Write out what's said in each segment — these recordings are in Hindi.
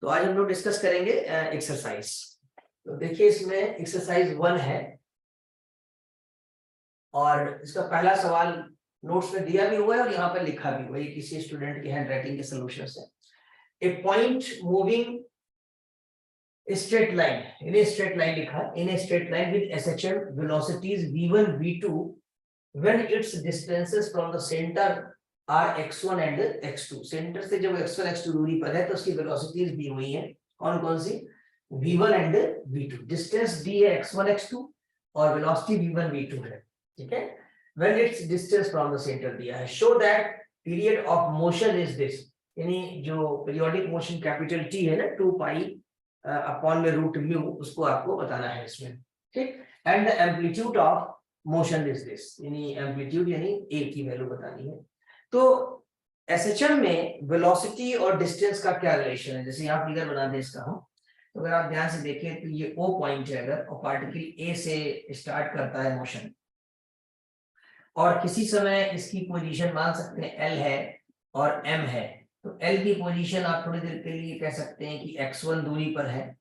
तो आज हम लोग डिस्कस करेंगे एक्सरसाइज। तो देखिए इसमें एक्सरसाइज 1 है और इसका पहला सवाल नोट्स में दिया भी हुआ है और यहाँ पर लिखा भी हुआ है, किसी स्टूडेंट की हैंड राइटिंग के सोल्यूशन से। A point moving straight line, in a straight line लिखा, in a straight line with SHM velocities v1 v2 when its distances from the center are x1 and x2। Centre से जब x1 x2 दूरी पर है तो उसकी वेलोसिटीज दी हुई है, कौन कौन सी, v1 एंड v2। डिस्टेंस दी है x1 x2 और वेलोसिटी v1 v2 है, ठीक है। when its distance from the center दिया है, show that period of motion is this, यानी जो पीरियोडिक मोशन कैपिटल T है ना 2 पाई अपॉन में रूट म्यू, उसको आपको बताना है इसमें, ठीक। And the amplitude of motion is this, यानी एम्पलीट्यूड यानी ए की वैल्यू बतानी है। तो एसएचएम में वेलोसिटी और डिस्टेंस का क्या रिलेशन है, जैसे यहाँ फिगर बना दे इसका हम, तो अगर आप ध्यान से देखें तो ये ओ पॉइंट है अगर, और पार्टिकल ए से स्टार्ट करता है मोशन और किसी समय इसकी पोजीशन मान सकते हैं एल है और एम है, तो एल की पोजीशन आप थोड़ी देर के लिए कह सकते हैं कि x1 दूरी पर है।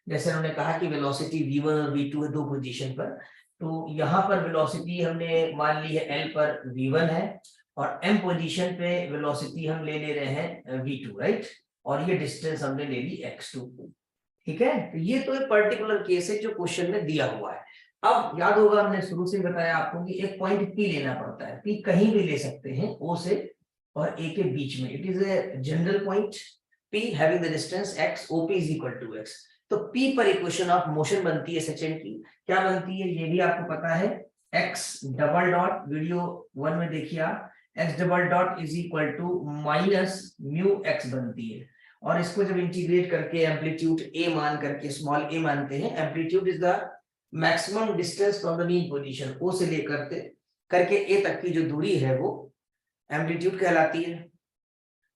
जैसे उन्होंने कहा कि वेलोसिटी v1 और v2 है दो पोजीशन पर, तो यहाँ पर वेलोसिटी हमने मान ली है एल पर v1 है और m पोजीशन पे वेलोसिटी हम ले रहे हैं v2, राइट, और ये डिस्टेंस हमने ले ली x2, ठीक है। तो ये तो एक पर्टिकुलर केस है जो क्वेश्चन में दिया हुआ है। अब याद होगा हमने शुरू से बताया आपको कि एक पॉइंट P लेना पड़ता है, P कहीं भी ले सकते हैं O से और A के बीच में, it is a general point P having the distance x, OP is equal to x। तो P पर इक्वेशन ऑफ मोशन बनती है सचिन की, क्या बनती है ये भी आपको पता है, x डबल डॉट, वीडियो 1 में देखिए आप, x double dot is equal to minus mu x बनती है, और इसको जब इंटीग्रेट करके एम्पलीट्यूड a मान करके स्मॉल a मानते हैं, amplitude is the maximum distance from the mean position, O से लेकर करके A तक की जो दूरी है वो एम्पलीट्यूड कहलाती है।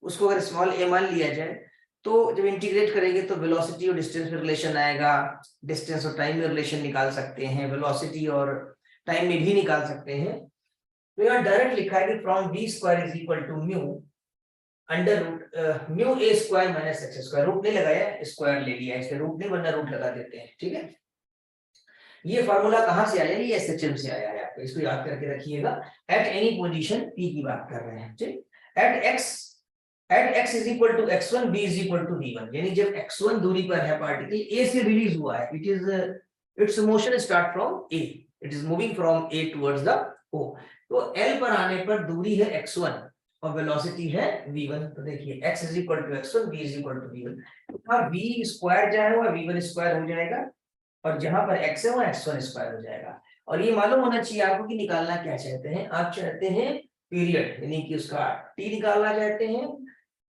उसको अगर स्मॉल a मान लिया जाए तो जब इंटीग्रेट करेंगे तो वेलोसिटी और डिस्टेंस में रिलेशन आएगा, डिस्टेंस और टाइम में रिलेशन निकाल सकते हैं, वेलोसिटी और टाइम में भी निकाल सकते हैं। तो यहाँ डायरेक्ट लिखा है कि from v square is equal to mu under root mu a square minus x square, root नहीं लगाया, स्क्वायर ले लिया, इसके रूट नहीं बनना, रूट लगा देते हैं, ठीक है। ये फार्मूला कहां से आया, ये एसएचएम से आया है, आपको इसको याद करके रखिएगा। एट एनी पोजीशन P की बात कर रहे हैं, ठीक। At x is equal to x1 b is equal to v1, यानी जब x1 दूरी पर है पार्टिकल A से रिलीज हुआ है, it's motion start from A, it is moving from A towards the O। तो L पर आने पर दूरी है x1 और वेलोसिटी है v1, तो देखिए x is equal to x1 b is equal to v1, तो v स्क्वायर जाएगा v1 स्क्वायर हो जाएगा और जहां पर x है वो x1 स्क्वायर हो जाएगा। और ये मालूम होना चाहिए आपको कि निकालना क्या चाहते हैं, आप चाहते हैं पीरियड, यानी कि उसका t निकालना चाहते हैं,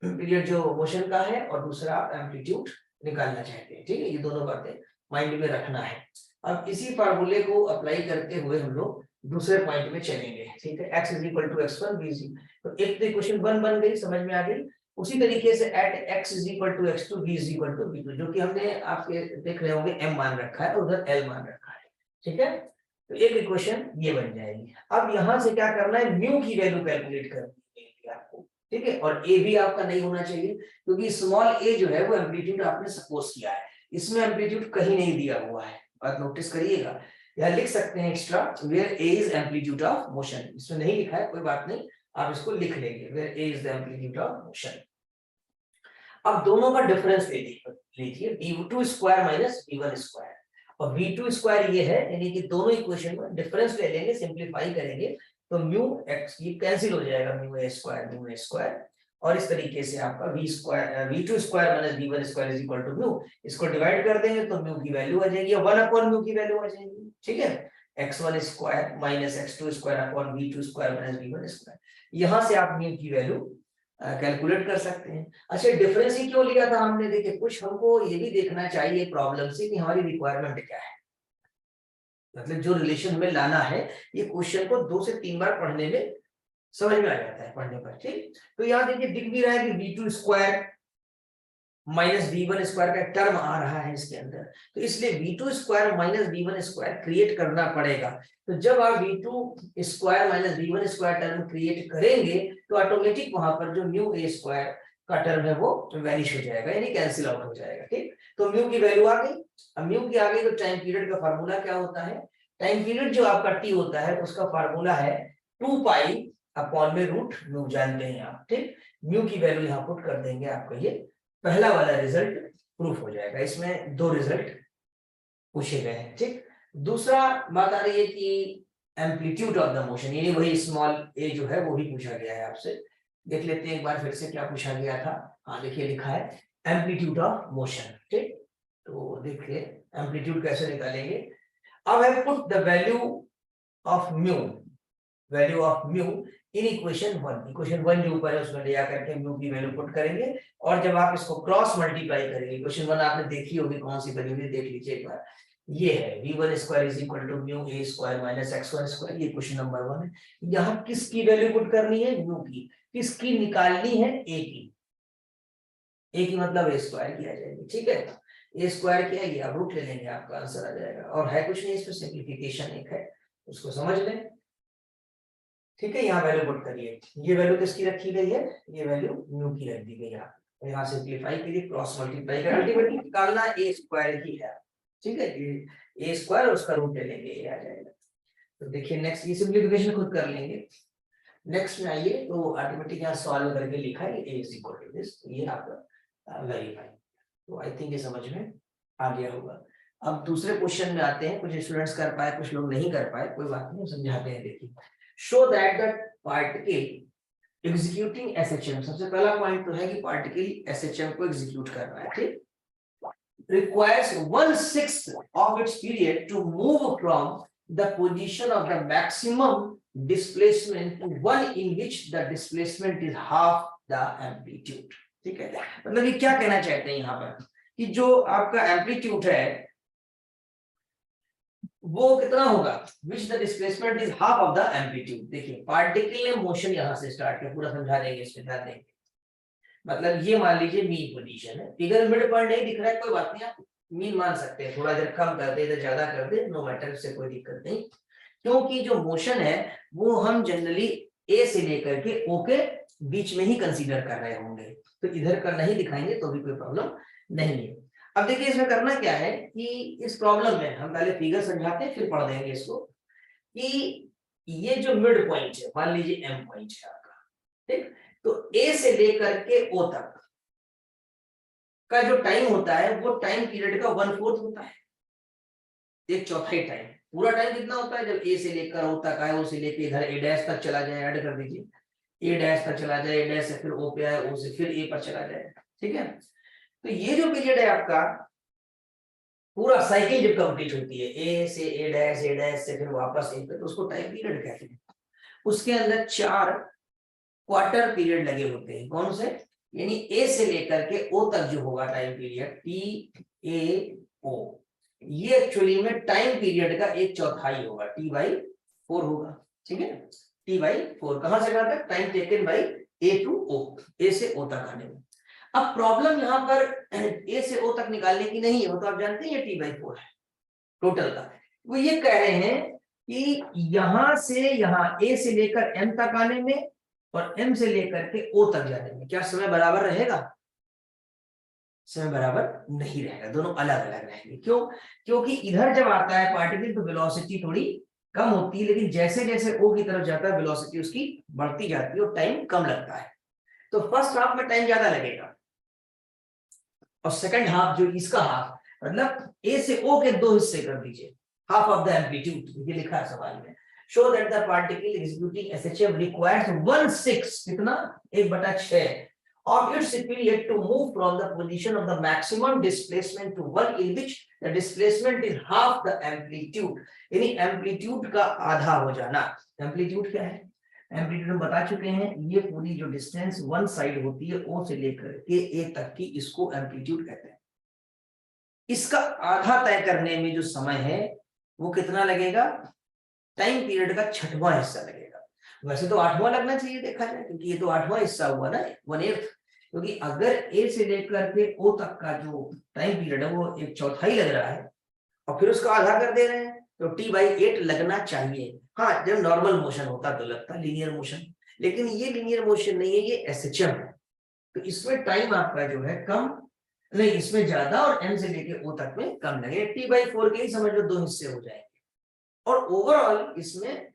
पीरियड जो मोशन का है, और दूसरा आप एम्पलीट्यूड निकालना चाहते हैं, ठीक है। ये दोनों बातें माइंड में रखना है। अब इसी फार्मूले को अप्लाई करते हुए हम लोग दूसरे पॉइंट में चलेंगे, ठीक है। x is equal to x1 b is, तो एक तो इक्वेशन 1 बन गई, समझ में आ गई। उसी तरीके से at x is equal to x2 b is equal to b2, जो कि हमने आपके देख रहे होंगे m मान रखा है और उधर l मान रखा है, ठीक है। तो एक इक्वेशन ये बन जाएगी। अब यहां से क्या करना है, म्यू की वैल्यू कैलकुलेट करनी है आपको, ठीक है। और a भी आपका नहीं होना चाहिए क्योंकि स्मॉल a जो है वो एम्पलीट्यूड आपने सपोज किया है, इसमें एम्पलीट्यूड कहीं नहीं दिया हुआ है, बात नोटिस करिएगा। यहाँ लिख सकते हैं extra, where a is amplitude of motion, इसमें नहीं लिखा है, कोई बात नहीं, आप इसको लिख लेंगे, where a is the amplitude of motion. अब दोनों का डिफरेंस ले लीजिए, v2 square minus v1 square, और v2 स्क्वायर ये है, यानी कि दोनों इक्वेशन में डिफरेंस ले लेंगे, सिंपलीफाई करेंगे तो म्यू x ये कैंसिल हो जाएगा, म्यू a स्क्वायर, और इस तरीके से आपका v2 square minus v1 square is equal to mu, इसको डिवाइड कर देंगे तो म्यू की वैल्यू आ जाएगी, 1 अपॉन म्यू की वैल्यू आ जाएगी, ठीक है। x1 square minus x2 square upon v2 square minus v1 square, यहां से आप म्यू की वैल्यू कैलकुलेट कर सकते हैं। अच्छा, डिफरेंस ही क्यों लिया था हमने, देखिए कुछ हमको ये भी देखना चाहिए प्रॉब्लम से कि हमारी रिक्वायरमेंट क्या है, मतलब जो रिलेशन हमें लाना है, ये क्वेश्चन को 2 से 3 बार पढ़ने में समझ में आ जाता है, पढ़ने पर, ठीक। तो यहाँ देखिए दिख भी रहा है कि v2 square minus v1 square का टर्म आ रहा है इसके अंदर, तो इसलिए v2 square minus v1 square create करना पड़ेगा। तो जब आप v2 square minus v1 square term create करेंगे तो ऑटोमेटिक वहां पर जो म्यू a स्क्वायर का टर्म है वो वैनिश हो जाएगा, यानी कैंसिल आउट हो जाएगा। ठीक, तो म्यू की वैल्यू आ गई। अब म्यू की आ गई तो टाइम पीरियड का फार्मूला क्या होता है? टाइम पीरियड जो आपका टी होता है उसका फार्मूला है 2 पाई अपॉन में रूट म्यू, जानते हैं आप। ठीक, म्यू की वैल्यू यहाँ पुट कर देंगे, आपका ये पहला वाला रिजल्ट प्रूफ हो जाएगा। इसमें 2 रिजल्ट पूछे गए हैं। ठीक, दूसरा बात आ रही है कि एम्पलीट्यूड ऑफ द मोशन, यानी वही स्मॉल ए जो है वो भी पूछा गया है आपसे। देख लेते हैं एक बार फिर से क्या पूछा गया था। हाँ देखिए, लिखा है एम्पलीट्यूड ऑफ मोशन। ठीक, तो देखिए एम्पलीट्यूड कैसे निकालेंगे। अब है put the value of mu, value of mu in equation 1। Equation 1 जो ऊपर है उसमें ले आकर के म्यू की वैल्यू पुट करेंगे, और जब आप इसको क्रॉस मल्टीप्लाई करेंगे, इक्वेशन 1 आपने देखी होगी, कौन सी बनी हुई देख लीजिए एक बार। ये है v1 square is equal to mu a square minus x1 square, ये क्वेश्चन नंबर 1 है। यहाँ किसकी वैल्यू पुट करनी है? म्यू की। किसकी निकालनी है? a की। a की मतलब a स्क्वायर की आ जाएगी। ठीक है, a स्क्वायर की आएगी, आप रूट ले लेंगे, आपका आंसर आ जाएगा। और है कुछ नहीं, इसमें सिंप्लीफिकेशन एक है, उसको समझ लें। ठीक है, यहाँ वैल्यू पुट करिए। ये वैल्यू किसकी रखी गई है? ये वैल्यू म्यू की रख दी गई है। यहाँ सिंप्लीफाई कीजिए, क्रॉस मल्टीप्लाई कर, अल्टीमेटली निकालना a स्क्वायर की है। ठीक है, ये a स्क्वायर और उसका रूट ले लेंगे, ये आ जाएगा। तो देखिए नेक्स्ट, ये सिंप्लीफिकेशन खुद कर लेंगे। नेक्स्ट में आइए, तो ऑटोमेटिक यहाँ सॉल्व करके लिखा है a is equal to this, ये आपका वेरीफाई। तो आई थिंक ये समझ में आ गया होगा। अब दूसरे क्वेश्चन में आते हैं। कुछ स्टूडेंट्स कर पाए, कुछ लोग नहीं कर पाए, कोई बात नहीं, समझाते हैं। देखिए, show that the particle executing SHM, सबसे पहला पॉइंट तो है कि पार्टिकल एसएचएम को एग्जीक्यूट कर रहा है। ठीक, requires 1/6 of its period to move from the position of the maximum displacement to one in which the displacement is half the amplitude। ठीक है, मतलब ये क्या कहना चाहते हैं यहाँ पर कि जो आपका एम्पलीट्यूड है वो कितना होगा? which the displacement is half of the amplitude। देखिए, पार्टिकल ने मोशन यहाँ से स्टार्ट किया, पूरा समझा देंगे, इसमें ध्यान देंगे। मतलब ये मान लीजिए मीन पोजीशन है, फिगर मिड पॉइंट नहीं दिख रहा है, कोई बात नहीं, आप मीन मान सकते हैं। थोड़ा देर कम कर दे, इधर ज्यादा कर दे, नो मैटर, से कोई दिक्कत नहीं। क्योंकि जो मोशन है वो हम जनरली ए से लेकर के ओ के बीच में ही कंसीडर कर रहे होंगे, तो इधर का नहीं दिखाएंगे तो भी कोई प्रॉब्लम नहीं है। अब देखिए इसमें करना क्या है कि इस प्रॉब्लम में हम पहले फिगर समझाते हैं, फिर पढ़ देंगे इसको। कि ये जो मिड पॉइंट है, मान लीजिए एम पॉइंट है आपका। ठीक, तो ए से लेकर के ओ तक का जो टाइम होता है वो टाइम पीरियड का 1/4 होता है, एक चौथाई टाइम। पूरा टाइम कितना होता है? जब ए से लेकर ओ तक आए, ओ से लेकर इधर ए डैश तक चला जाए, ऐड कर दीजिए, ए डैश तक चला जाए, ए डैश से फिर ओ पे आए, ओ से फिर ए पर चला जाए। ठीक है, तो ये जो पीरियड है आपका, पूरा साइकिल जब कंप्लीट होती है, ए से ए डैश से फिर वापस ए पे, तो उसको टाइम पीरियड कहते हैं। उसके अंदर 4 क्वार्टर पीरियड लगे होते हैं। कौन से? यानी ए से लेकर के ओ तक जो होगा टाइम पीरियड, टी ए ओ, ये एक्चुअली में टाइम पीरियड का एक चौथाई होगा, t/4 होगा। ठीक है, t/4 कहां से कहां तक? Time taken by A to O, A से ओ तक आने में। अब प्रॉब्लम यहाँ पर ए से ओ तक निकालने की नहीं है, वो तो आप जानते हैं t/4 है टोटल का। वो ये कह रहे हैं कि यहां से यहां ए से लेकर एम तक आने में और एम से लेकर के ओ तक जाने में क्या समय बराबर रहेगा? समय बराबर नहीं रहेगा, दोनों अलग अलग रहेंगे। क्यों? क्योंकि इधर जब आता है पार्टिकल तो वेलोसिटी थोड़ी कम होती है, लेकिन जैसे जैसे ओ की तरफ जाता है वेलोसिटी उसकी बढ़ती जाती है और टाइम कम लगता है। तो फर्स्ट हाफ में टाइम ज्यादा लगेगा और सेकंड हाफ जो इसका हाफ, मतलब ए से ओ के 2 हिस्से कर दीजिए, हाफ ऑफ द एम्पलीट्यूड, ये लिखा है सवाल में। Show that the particle executing SHM requires 1/6, कितना? 1/6 of its period to move from the position of the maximum displacement to one in which the displacement is half the amplitude, यानी एम्पलीट्यूड का आधा हो जाना। एम्पलीट्यूड क्या है? एम्पलीट्यूड हम बता चुके हैं, ये पूरी जो डिस्टेंस वन साइड होती है ओ से लेकर के ए तक की, इसको एम्पलीट्यूड कहते हैं। इसका आधा तय करने में जो समय है वो कितना लगेगा? टाइम पीरियड का 6वां हिस्सा लगेगा। वैसे तो 8वां लगना चाहिए देखा जाए, क्योंकि ये तो 8वां हिस्सा हुआ ना, 1/8। क्योंकि अगर ए से लेकर के ओ तक का जो टाइम पीरियड है वो एक चौथाई लग रहा है और फिर उसका आधा कर दे रहे हैं, तो t/8 लगना चाहिए। हाँ, जब नॉर्मल मोशन होता तो लगता लीनियर मोशन, लेकिन ये लीनियर मोशन नहीं है, ये एसएचएम है। तो इसमें टाइम आपका जो है कम नहीं, इसमें ज्यादा और m से लेके o तक में कम लगे, t/4 के ही समझ लो 2 हिस्से हो जाएंगे और ओवरऑल इसमें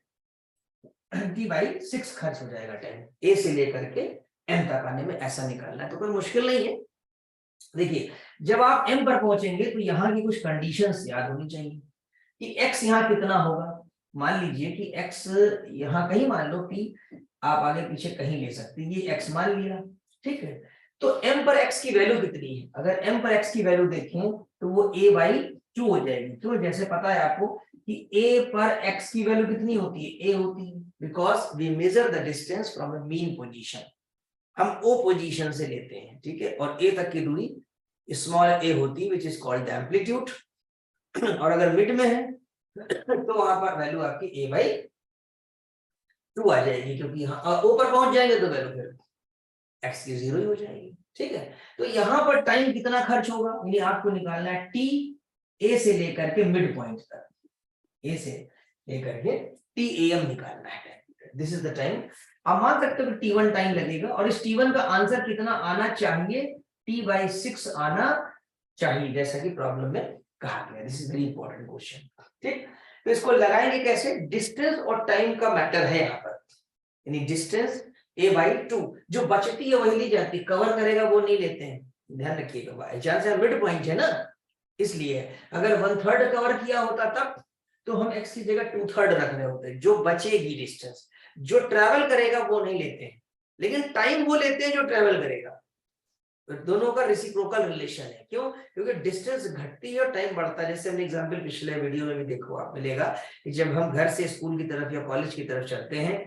t/6 खर्च हो जाएगा टाइम a से लेकर के m तक आने में। ऐसा निकालना है तो कोई मुश्किल नहीं है। देखिए जब आप m पर पहुंचेंगे तो यहाँ की कुछ कंडीशंस याद होनी चाहिए कि x यहाँ कितना होगा। मान लीजिए कि x यहाँ कहीं मान लो p, आप आगे पीछे कहीं ले सकते हैं, ये x मान लिया, ठीक है। तो m पर x की वैल्यू कितनी है, अगर m पर x की वैल्यू देखें तो वो a/2 हो जाएगी। क्यों, जैसे पता है आपको कि a पर x की वैल्यू कितनी होती है, a होती है, because we measure the distance from the mean position, हम o पोजीशन से लेते हैं, ठीक है, और a तक की दूरी स्मॉल a होती है which is called the amplitude. और अगर मिड में है तो वहां पर वैल्यू आपकी a/2 आ जाएगी, क्योंकि यहाँ o पर पहुंच जाएंगे तो वैल्यू फिर x की 0 ही हो जाएगी, ठीक है। तो यहाँ पर टाइम कितना खर्च होगा, यानी आपको निकालना है t a से लेकर के मिड पॉइंट तक, a से लेकर के t am निकालना है, दिस इज द टाइम। आप मान सकते हो कि t1 टाइम लगेगा और इस t1 का आंसर कितना आना चाहिए, t/6 आना चाहिए, जैसा कि प्रॉब्लम में कहा गया। This is very important question, ठीक। तो इसको लगाएंगे कैसे, डिस्टेंस और टाइम का मैटर है यहाँ पर, यानी डिस्टेंस a/2 जो बचती है वही ली जाती है, कवर करेगा वो नहीं लेते हैं, ध्यान रखिएगा। बाई चांस मिड पॉइंट है ना, इसलिए अगर 1/3 कवर किया होता तब तो हम x की जगह 2/3 रख रहे होते, जो बचेगी डिस्टेंस, जो ट्रेवल करेगा वो नहीं लेते हैं, लेकिन टाइम वो लेते हैं जो ट्रेवल करेगा। तो दोनों का रेसिप्रोकल रिलेशन है, क्यों, क्योंकि डिस्टेंस घटती है और टाइम बढ़ता है। जैसे हमने एग्जांपल पिछले वीडियो में भी देखो आप मिलेगा कि जब हम घर से स्कूल की तरफ या कॉलेज की तरफ चलते हैं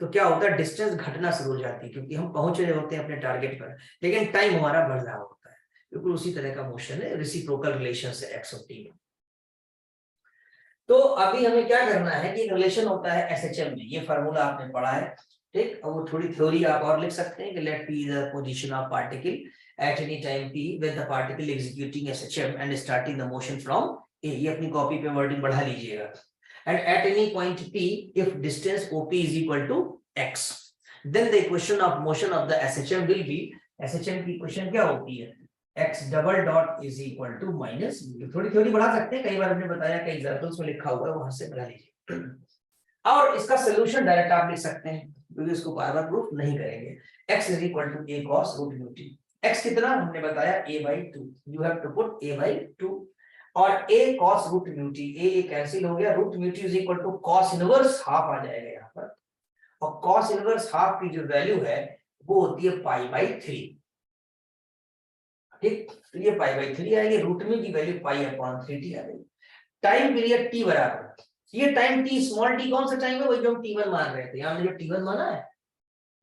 तो क्या होता है, डिस्टेंस घटना शुरू हो जाती है, क्योंकि हम पहुंच रहे होते हैं अपने टारगेट पर, लेकिन टाइम हमारा बढ़ रहा होता है। बिल्कुल उसी तरह का मोशन है, रेसिप्रोकल रिलेशन है x और t में। तो अभी हमें क्या करना है कि रिलेशन होता है SHM में, ये फार्मूला आपने पढ़ा है, ठीक। अब वो थोड़ी थ्योरी आप और लिख सकते हैं कि late p the position of particle at any time p when the particle executing SHM and starting the motion from a, ये अपनी कॉपी पे वर्डिंग बढ़ा लीजिएगा। and at any point p if distance OP is equal to x then the equation of motion of the SHM will be, SHM की इक्वेशन क्या होती है, x double dot is equal to minus, थोड़ी थोड़ी बढ़ा सकते हैं, कई बार हमने बताया कई एग्जांपल्स में लिखा हुआ है, वहां से बढ़ा लीजिए। और इसका सोल्यूशन डायरेक्ट आप लिख सकते हैं, क्योंकि इसको बार बार प्रूफ नहीं करेंगे। x is equal to a cos root mu t, x कितना हमने बताया a/2, you have to put a/2 और a cos root mu t, a cancel हो गया, root mu t is equal to cos inverse half आ जाएगा यहाँ पर, और cos इनवर्स हाफ की जो वैल्यू है वो होती है π/3, ठीक। तो ये π/3 आएगी, रूट में की वैल्यू π/3t आ गई। टाइम पीरियड t बराबर, ये टाइम t स्मॉल t कौन सा टाइम है, वही जो हम t1 मान रहे थे, यहाँ हमने जो t1 माना है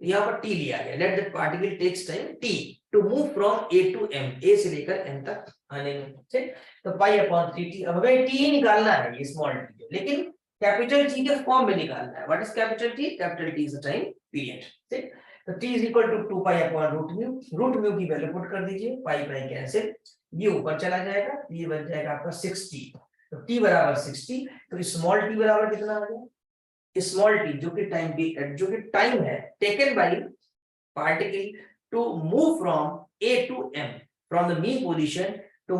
यहाँ पर t लिया गया, let that particle takes time t to move from a to m, a से लेकर m तक आने में, ठीक। तो π/3t, अब हमें t ही निकालना है, ये स्मॉल t, लेकिन कैपिटल T के फॉर्म में निकालना है। What is capital T, capital T is the time period, ठीक। तो t इज इक्वल टू 2π/रूट म्यू, रूट म्यू की वैल्यू पुट कर दीजिए, पाई कैंसिल, ये ऊपर चला जाएगा, ये बन जाएगा आपका 6t, तो t बराबर 60, तो स्मॉल t बराबर कितना आ गया, स्मॉल t जो कि टाइम है taken by particle to move from a to m from the mean position to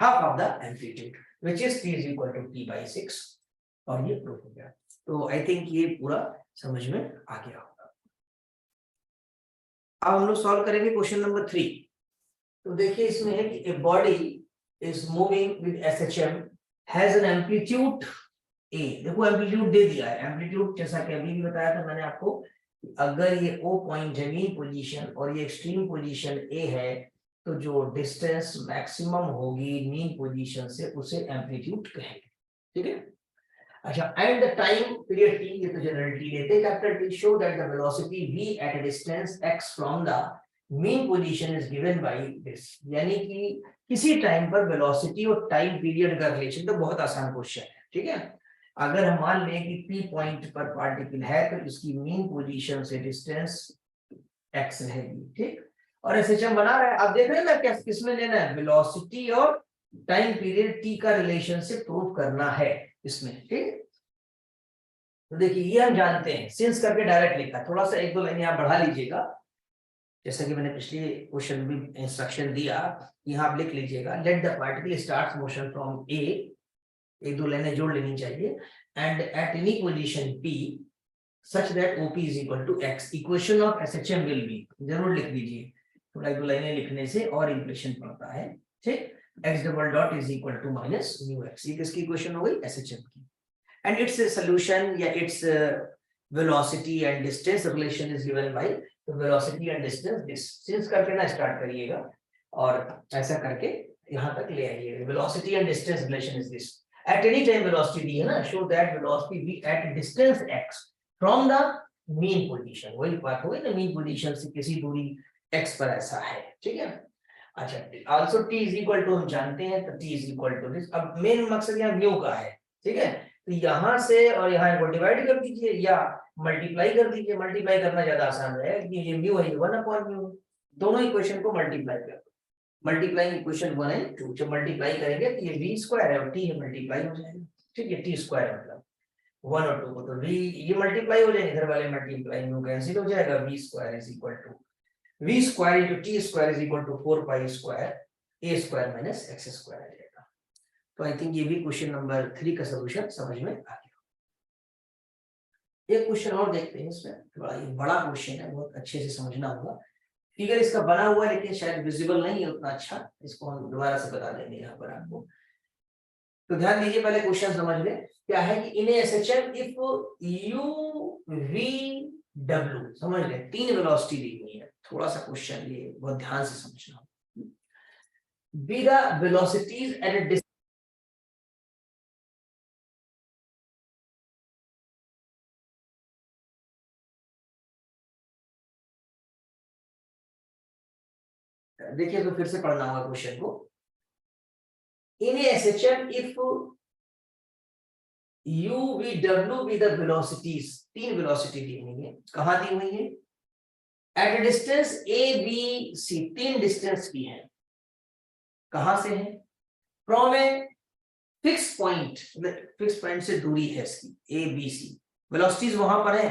half of the amplitude which is t is equal to t/6, और ये प्रूफ हो गया। तो आई थिंक ये पूरा समझ में आ गया होगा। अब हम लोग सॉल्व करेंगे क्वेश्चन नंबर 3। तो देखिए इसमें है कि a body is moving with SHM has an amplitude a, देखो एम्पलीट्यूड दे दिया है, एम्पलीट्यूड जैसा कि अभी भी बताया था मैंने आपको, अगर ये O पॉइंट है मीन पोजीशन और ये एक्सट्रीम पोजीशन A है, तो जो डिस्टेंस मैक्सिमम होगी मीन पोजीशन से उसे एम्पलीट्यूड कहेंगे, ठीक है। अच्छा, and the time period t, ये तो जनरल t लेते हैं, capital T, show that the velocity v eight a distance x from the mean position is given by this, यानी कि किसी टाइम पर वेलोसिटी और टाइम पीरियड का रिलेशन, तो बहुत आसान क्वेश्चन है, ठीक है। अगर हम मान लें कि P पॉइंट पर पार्टिकल है तो इसकी मीन पोजीशन से डिस्टेंस x रहेगी, ठीक। और SHM बना रहा है, आप देख रहे हैं ना क्या किसमें लेना है, वेलोसिटी और टाइम पीरियड t का रिलेशनशिप प्रूव करना है इसमें, ठीक। तो देखिए ये हम जानते हैं, सिंस करके डायरेक्ट लिखा, थोड़ा सा एक दो लाइन आप बढ़ा लीजिएगा, जैसा कि मैंने पिछले क्वेश्चन में इंस्ट्रक्शन दिया, यहाँ आप लिख लीजिएगा, let the particle start motion from A, एक दो लाइनें जोड़ लेनी चाहिए, and at any position P such that OP is equal to x, equation of SHM will be, जरूर लिख दीजिए, थोड़ा एक दो लाइनें लिखने से और इंप्रेशन पड़ता है, ठीक। x double dot is equal to minus mu x, ये किसकी इक्वेशन हो गई, SHM की, एंड इट्स सॉल्यूशन या its velocity and distance relation is given by velocity and distance करके ना स्टार्ट करिएगा और ऐसा करके यहाँ तक ले आइएगा, velocity and distance relation is this, at any time velocity दी है ना, show that velocity be at distance x from the mean position, वही बात हो गई ना, मीन पोजीशन से किसी दूरी x पर ऐसा है, ठीक है। अच्छा, also t is equal to हम जानते हैं, तो t is equal to this, अब मेन मकसद यहाँ म्यू का है, ठीक है, तो यहाँ से और यहाँ को डिवाइड कर दीजिए या मल्टीप्लाई कर दीजिए, मल्टीप्लाई करना ज्यादा आसान है, ये म्यू है, 1/म्यू, दोनों इक्वेशन को मल्टीप्लाई कर दो, मल्टीप्लाइंग इक्वेशन 1 एंड 2, जब मल्टीप्लाई करेंगे तो ये v स्क्वायर है और t है, मल्टीप्लाई हो जाएगा, ठीक है, t स्क्वायर मतलब 1 और 2 को, तो v ये मल्टीप्लाई हो जाएंगे, इधर वाले मल्टीप्लाई में कैंसिल हो जाएगा, v square is equal to v square into t square is equal to 4 pi square a square minus x square आ जाएगा। तो आई थिंक ये भी क्वेश्चन नंबर 3 का सॉल्यूशन समझ में आ गया। एक क्वेश्चन और देखते हैं, इसमें थोड़ा ये बड़ा क्वेश्चन है, बहुत अच्छे से समझना होगा, फिगर इसका बना हुआ है लेकिन शायद विजिबल नहीं है उतना अच्छा, इसको हम दोबारा से बता देंगे यहाँ पर आपको। तो ध्यान दीजिए, पहले क्वेश्चन समझ लें, क्या है कि इन SHM if u v w, समझ लें, 3 वेलोसिटी दी हुई है, थोड़ा सा क्वेश्चन ये बहुत ध्यान से समझना, be the velocities at a distance, देखिए तो फिर से पढ़ना होगा क्वेश्चन को, in SHM if u v w with the velocities, 3 velocity दी हुई है, कहां दी हुई है, at distance a b c, 3 distance की है, कहां से है, from a fix point, fix point से दूरी है इसकी a b c, वेलोसिटीज वहां पर है,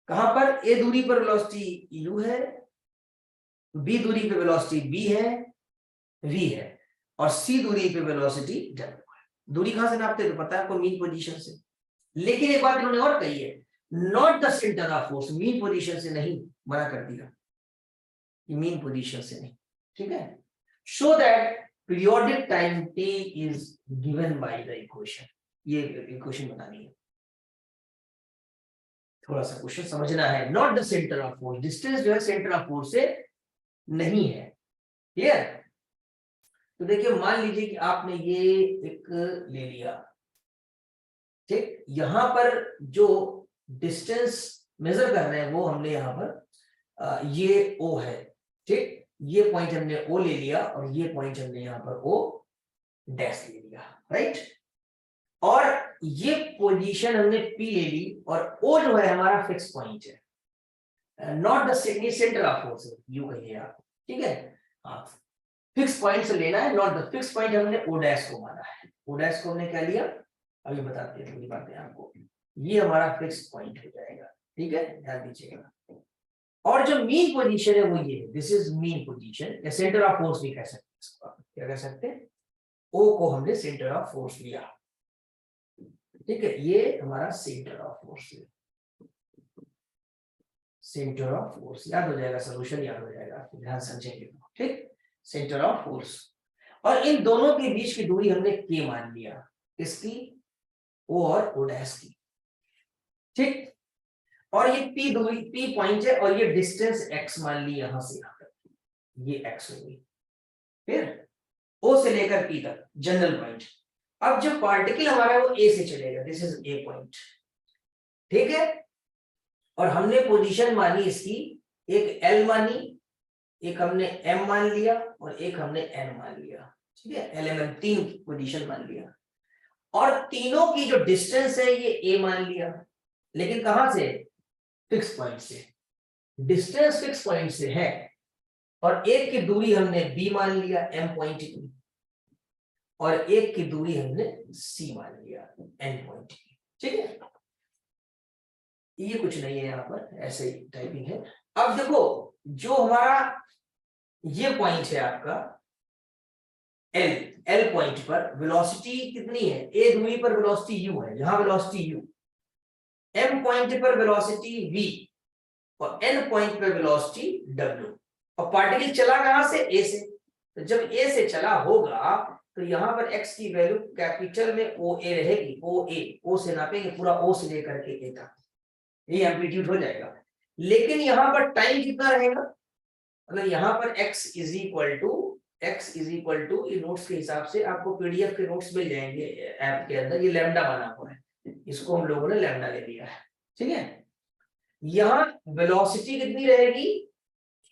कहां पर, a दूरी पर वेलोसिटी u है, b दूरी पे वेलोसिटी b है, v है, और c दूरी पे वेलोसिटी w है। दूरी कहां से नापते हैं तो पता है आपको, मीन पोजीशन से, लेकिन एक बात इन्होंने और कही है, not the centre of force, mean position से नहीं, मना कर दिया, मीन पोजीशन से नहीं, ठीक है। Show that periodic time t is given by the equation, ये इक्वेशन बतानी है, थोड़ा सा क्वेश्चन समझना है, not the centre of force, distance जो है सेंटर ऑफ फोर्स से नहीं है, क्लियर। तो देखिए मान लीजिए कि आपने ये एक ले लिया, ठीक, यहां पर जो डिस्टेंस मेजर कर रहे हैं वो हमने यहाँ पर ये O है, ठीक, ये पॉइंट हमने O ले लिया और ये पॉइंट हमने यहाँ पर O डैश ले लिया, राइट, और ये पोजीशन हमने P ले ली, और O जो है हमारा फिक्स पॉइंट है, not the centre of force, you कहिए आप, ठीक है, हाँ, फिक्स पॉइंट से लेना है, नॉट द फिक्स पॉइंट, हमने O डैश को माना है, O डैश को हमने क्या लिया, अभी बताते हैं थोड़ी बातें आपको, ये हमारा फिक्स पॉइंट हो जाएगा, ठीक है, ध्यान दीजिएगा, और जो मीन पोजीशन है वो ये है, दिस इज मीन पोजीशन, या सेंटर ऑफ फोर्स भी कह सकते हैं इसको, क्या कह सकते हैं, O को हमने सेंटर ऑफ फोर्स लिया, ठीक है, ये हमारा सेंटर ऑफ फोर्स है, सेंटर ऑफ फोर्स याद हो जाएगा, सॉल्यूशन याद हो जाएगा, ध्यान समझेंगे, ठीक, सेंटर ऑफ फोर्स, और इन दोनों के बीच की दूरी हमने k मान लिया, किसकी, O और O डैश की, ठीक, और ये P दूरी, P पॉइंट है, और ये डिस्टेंस x मान ली यहां से यहां तक, ये x हो गई, फिर O से लेकर P तक जनरल पॉइंट, अब जो पार्टिकल हमारा है वो A से चलेगा, दिस इज A पॉइंट, ठीक है, और हमने पोजीशन मानी इसकी, एक L मानी, एक हमने M मान लिया, और एक हमने N मान लिया, ठीक है, LMM 3 पोजीशन मान लिया, और तीनों की जो डिस्टेंस है ये A मान लिया, लेकिन कहां से, फिक्स पॉइंट से, डिस्टेंस फिक्स पॉइंट से है, और एक की दूरी हमने B मान लिया M पॉइंट की, और एक की दूरी हमने C मान लिया N पॉइंट की, ठीक है, ये कुछ नहीं है यहाँ पर, ऐसे ही टाइपिंग है। अब देखो जो हमारा ये पॉइंट है आपका एल पॉइंट पर वेलोसिटी कितनी है, ए दूरी पर वेलोसिटी यू है, यहां वेलोसिटी यू, एम पॉइंट पर वेलोसिटी वी और एन पॉइंट पर वेलोसिटी डब्ल्यू। और पार्टिकल चला कहां से, ए से, तो जब ए से चला होगा तो यहाँ पर x की वैल्यू कैपिटल में ओ ए रहेगी, ओ ए, ओ से नापेंगे पूरा, ओ से लेकर के ए तक, ये एम्पलीट्यूड हो जाएगा। लेकिन यहाँ पर टाइम कितना रहेगा, अगर यहाँ पर x इज इक्वल टू ये नोट्स के हिसाब से आपको पीडीएफ के नोट्स मिल जाएंगे ऐप के अंदर, ये लैम्डा बना हुआ है, इसको हम लोगों ने लैम्डा ले लिया है, ठीक है। यहाँ वेलोसिटी कितनी रहेगी,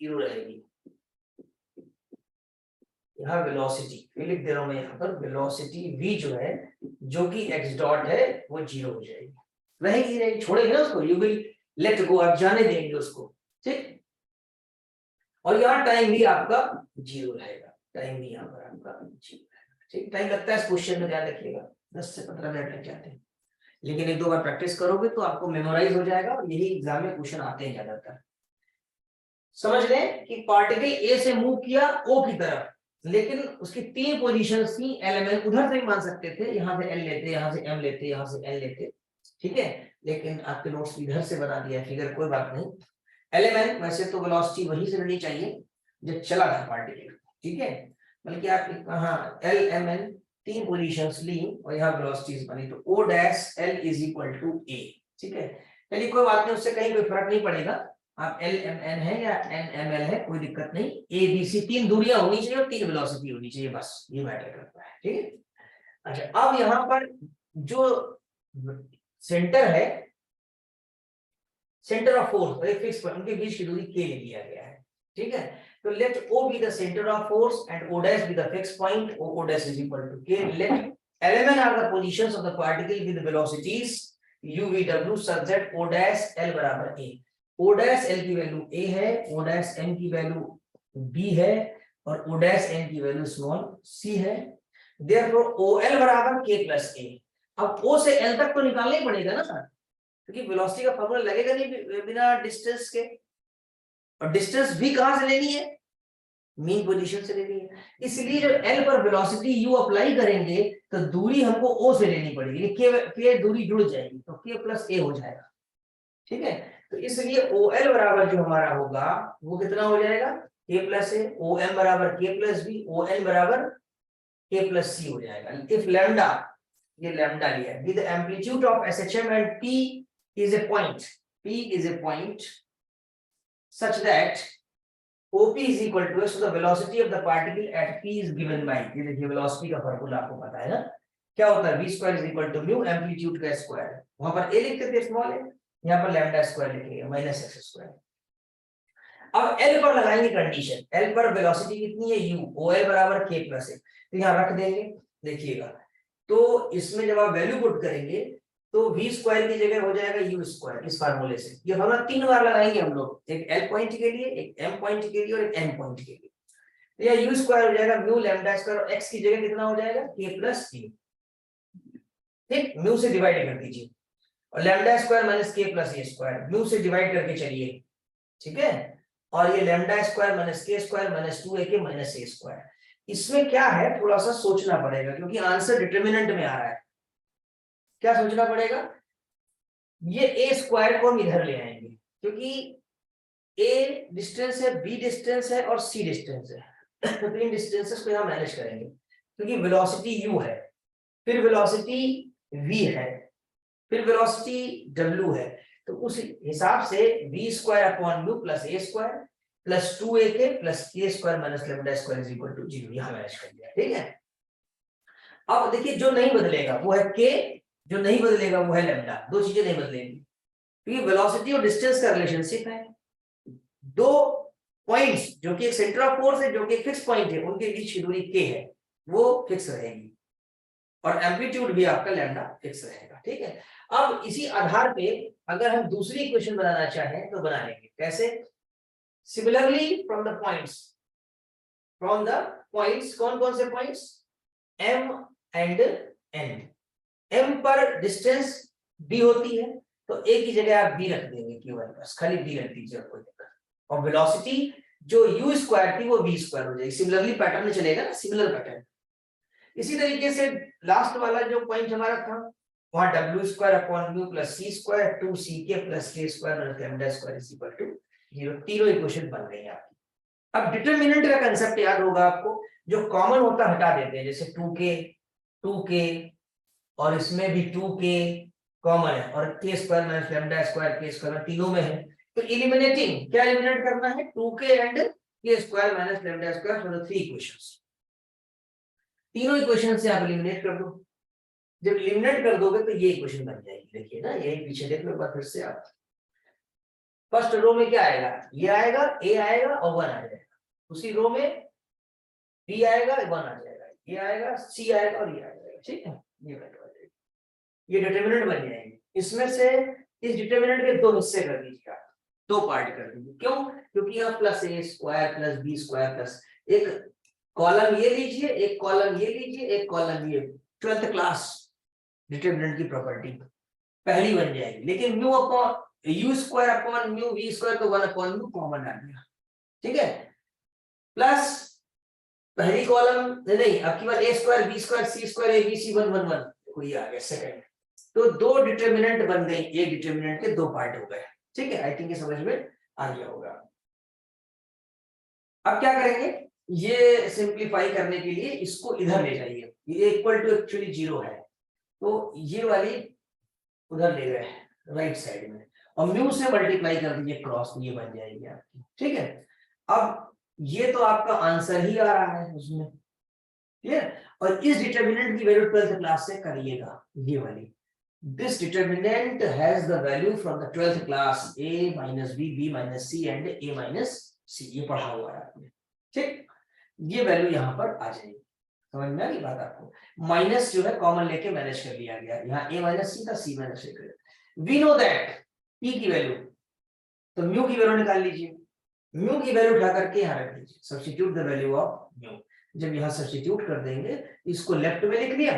0 रहेगी। यहाँ वेलोसिटी लिख दे रहा हूं मैं, यहाँ पर वेलोसिटी v जो है, जो कि x डॉट है, वो 0 हो जाएगी, रहेगी रहेगी, छोड़ेंगे ना उसको, यू विल लेट गो, आप जाने देंगे उसको, ठीक। और यहाँ टाइम भी आपका 0 रहेगा, टाइम भी यहाँ पर आपका 0 रहेगा, ठीक। टाइम लगता है इस क्वेश्चन में, ध्यान रखिएगा 10 से 15 मिनट लग जाते हैं, लेकिन एक दो बार प्रैक्टिस करोगे तो आपको मेमोराइज हो जाएगा, और यही एग्जाम में क्वेश्चन आते हैं ज्यादातर। समझ लें कि पार्टिकल ए से मूव किया ओ की तरफ, लेकिन उसकी 3 पोजीशन थी, एलिमेंट उधर से भी मान सकते थे, यहाँ से एल लेते, यहाँ से एम लेते, यहाँ से एल लेते, ठीक है, लेकिन आपके नोट्स इधर से बना दिया है फिगर, कोई बात नहीं। एलिमेंट वैसे तो वेलोसिटी वहीं से लेनी चाहिए जब चला था पार्टिकल, ठीक है, बल्कि आप कहाँ एल एम एन 3 पोजीशंस ली और यहाँ वेलोसिटीज बनी, तो O dash L is equal to a, ठीक है। चलिए कोई बात नहीं, उससे कहीं कोई फर्क नहीं पड़ेगा, आप एल एम एन है या एन एम एल है, कोई दिक्कत नहीं, ए बी सी 3 दूरियां होनी चाहिए और 3 वेलोसिटी होनी चाहिए, बस ये मैटर करता है, ठीक है। अच्छा, अब यहाँ पर जो सेंटर है, सेंटर ऑफ फोर्स और एक फिक्स पॉइंट, उनके बीच की दूरी के ले लिया गया है, ठीक है। तो let O be the centre of force and O dash be the fix point, O dash is equal to k, let element are the positions of the particle with velocities u v w such that o dash l बराबर a, o dash l की वैल्यू a है, o dash m की वैल्यू b है और o dash n की वैल्यू स्मॉल c है, therefore ol बराबर k plus a। अब o से l तक तो निकालना ही पड़ेगा ना सर, क्योंकि वेलोसिटी का फॉर्मूला लगेगा नहीं बिना डिस्टेंस के, और डिस्टेंस भी कहां से लेनी है, मीन पोजीशन से लेनी है, इसलिए जब l पर वेलोसिटी u अप्लाई करेंगे तो दूरी हमको o से लेनी पड़ेगी, के दूरी जुड़ जाएगी तो k प्लस a हो जाएगा, ठीक है। तो इसलिए OL बराबर जो हमारा होगा वो कितना हो जाएगा, k प्लस a, OM बराबर k प्लस b, ON बराबर k प्लस c हो जाएगा। इफ लैम्डा, ये लैम्डा लिया है, with amplitude of SHM and p is a point such that OP is equal to, so the velocity of the particle at p is given by, ये देखिए वेलोसिटी का फार्मूला आपको पता है ना, क्या होता है, v square is equal to mu amplitude का स्क्वायर, वहां पर a लिखते थे स्मॉल है, यहाँ पर लैम्डा स्क्वायर लिखेंगे माइनस x स्क्वायर। अब l पर लगाएंगे कंडीशन, l पर वेलोसिटी कितनी है u, OL बराबर k प्लस a, तो यहाँ रख देंगे, देखिएगा तो इसमें जब आप वैल्यू पुट करेंगे तो v स्क्वायर की जगह हो जाएगा u स्क्वायर, इस फार्मूले से ये फार्मूला 3 बार लगाएंगे हम लोग, एक l पॉइंट के लिए, एक m पॉइंट के लिए और एक n पॉइंट के लिए, तो यह u स्क्वायर हो जाएगा म्यू लैम्डा स्क्वायर, और x की जगह कितना हो जाएगा k प्लस a, ठीक, म्यू से डिवाइड कर दीजिए, और lambda square minus k plus a square, mu से डिवाइड करके चलिए, ठीक है, और ये lambda square minus k square minus 2ak minus a square. इसमें क्या है, थोड़ा सा सोचना पड़ेगा क्योंकि आंसर डिटरमिनेंट में आ रहा है, क्या सोचना पड़ेगा, ये a स्क्वायर को हम इधर ले आएंगे क्योंकि a डिस्टेंस है, b डिस्टेंस है और c डिस्टेंस है, तो इन डिस्टेंसेस को यहां मैनेज करेंगे, क्योंकि वेलोसिटी u है, फिर वेलोसिटी v है, फिर वेलोसिटी w है, तो उस हिसाब से v square upon mu plus a square plus 2ak plus k square minus lambda square is equal to 0, यहां मैनेज कर दिया, ठीक है। अब देखिए जो नहीं बदलेगा वो है k, जो नहीं बदलेगा वो है लैम्डा, दो चीजें नहीं बदलेंगी क्योंकि वेलोसिटी और डिस्टेंस का रिलेशनशिप है, दो पॉइंट्स जो कि एक सेंटर ऑफ फोर्स है, जो कि एक फिक्स पॉइंट है, उनके बीच की दूरी k है, वो फिक्स रहेगी, और एम्पलीट्यूड भी आपका लैम्डा फिक्स रहेगा, ठीक है। अब इसी आधार पे अगर हम दूसरी इक्वेशन बनाना चाहें तो बना लेंगे, कैसे, सिमिलरली फ्रॉम द पॉइंट्स, कौन कौन से points, m and n, m पर डिस्टेंस b होती है तो a की जगह आप b रख देंगे केवल, बस खाली b रख दीजिए, कोई दिक्कत, और वेलोसिटी जो u स्क्वायर थी वो v स्क्वायर हो जाएगी। सिमिलरली पैटर्न चलेगा ना, सिमिलर पैटर्न। इसी तरीके से लास्ट वाला जो पॉइंट हमारा था वहां w square upon mu plus c square 2ck plus k square minus lambda square is equal to 0। तीनों इक्वेशन बन गई आपकी। अब डिटरमिनेंट का कांसेप्ट याद होगा आपको, जो कॉमन होता है हटा देते हैं, जैसे 2k और इसमें भी 2k कॉमन है और k square minus lambda square k square तीनों में है, तो एलिमिनेटिंग क्या एलिमिनेट करना है 2k and k square minus lambda square for the 3 equations. तीनों इक्वेशन से आप एलिमिनेट कर दो। जब एलिमिनेट कर दोगे तो ये इक्वेशन बन जाएगी। देखिए ना, यही पीछे देख लो एक बार फिर से आप। फर्स्ट रो में क्या आएगा, ये आएगा, a आएगा और 1 आ जाएगा। उसी रो में b आएगा 1 आ जाएगा, ये आएगा, c आएगा और ये आ जाएगा। ठीक है, ये वैल्यू आ जाएगी, ये डिटरमिनेंट बन जाएंगे। इसमें से इस डिटरमिनेंट के दो हिस्से कर दीजिए आप, दो पार्ट कर दीजिए। क्यों? क्योंकि यहाँ plus a square plus b square plus एक कॉलम ये लीजिए, एक कॉलम ये लीजिए, एक कॉलम ये। 12th क्लास डिटरमिनेंट की प्रॉपर्टी पहली बन जाएगी। लेकिन mu upon u square upon mu v square तो 1 अपॉन म्यू कॉमन आ गया। ठीक है, प्लस पहली कॉलम नहीं, आपकी बार a square b square c square abc 1 1 1 कोई आ गया सेकंड। तो दो डिटरमिनेंट बन गई, एक डिटरमिनेंट के दो पार्ट हो गए। ठीक है, आई थिंक ये समझ में आ गया होगा। अब क्या करेंगे, ये सिंप्लीफाई करने के लिए इसको इधर ले जाइए, ये इक्वल टू एक्चुअली 0 है, तो ये वाली उधर ले गए राइट साइड में और म्यू से मल्टीप्लाई कर दीजिए क्रॉस, ये बन जाएगी आपकी। ठीक है, अब ये तो आपका आंसर ही आ रहा है उसमें, क्लियर। और इस डिटरमिनेंट की वैल्यू 12th क्लास से करिएगा, ये वाली। This determinant has the value from the 12th class a minus b minus c and a minus c, ये पढ़ा हुआ है आपने। ठीक, ये वैल्यू यहाँ पर आ जाएगी। समझ में आ गई बात आपको। माइनस जो है कॉमन लेके मैनेज कर लिया गया, यहाँ a माइनस c था, c minus a। We know that p की वैल्यू, तो म्यू की वैल्यू निकाल लीजिए। म्यू की वैल्यू उठा करके यहाँ रख दीजिए, substitute the value of mu. जब यहाँ सब्स्टिट्यूट कर देंगे, इसको लेफ्ट में लिख लिया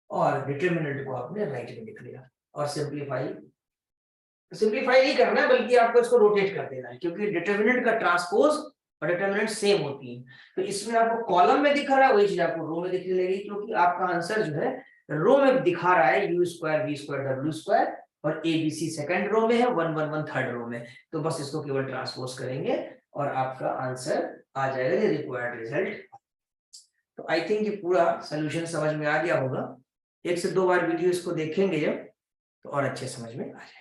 और डिटरमिनेंट को आपने राइट में लिख लिया। और सिंप्लीफाई नहीं करना है, बल्कि आपको इसको रोटेट कर देना है, क्योंकि डिटरमिनेंट का ट्रांसपोज और डिटरमिनेंट सेम होती है। तो इसमें आपको कॉलम में दिख रहा है, वही चीज आपको रो में दिखने लगेगी, क्योंकि आपका आंसर जो है रो में दिखा रहा है u square v square w square और abc सेकंड रो में है, 1 1 1 थर्ड रो में। तो बस इसको केवल ट्रांसपोज करेंगे और आपका आंसर आ जाएगा, ये रिक्वायर्ड रिजल्ट। तो आई थिंक ये पूरा सोल्यूशन समझ में आ गया होगा। 1 से 2 बार वीडियो इसको देखेंगे जब, तो और अच्छे समझ में आ जाएगा।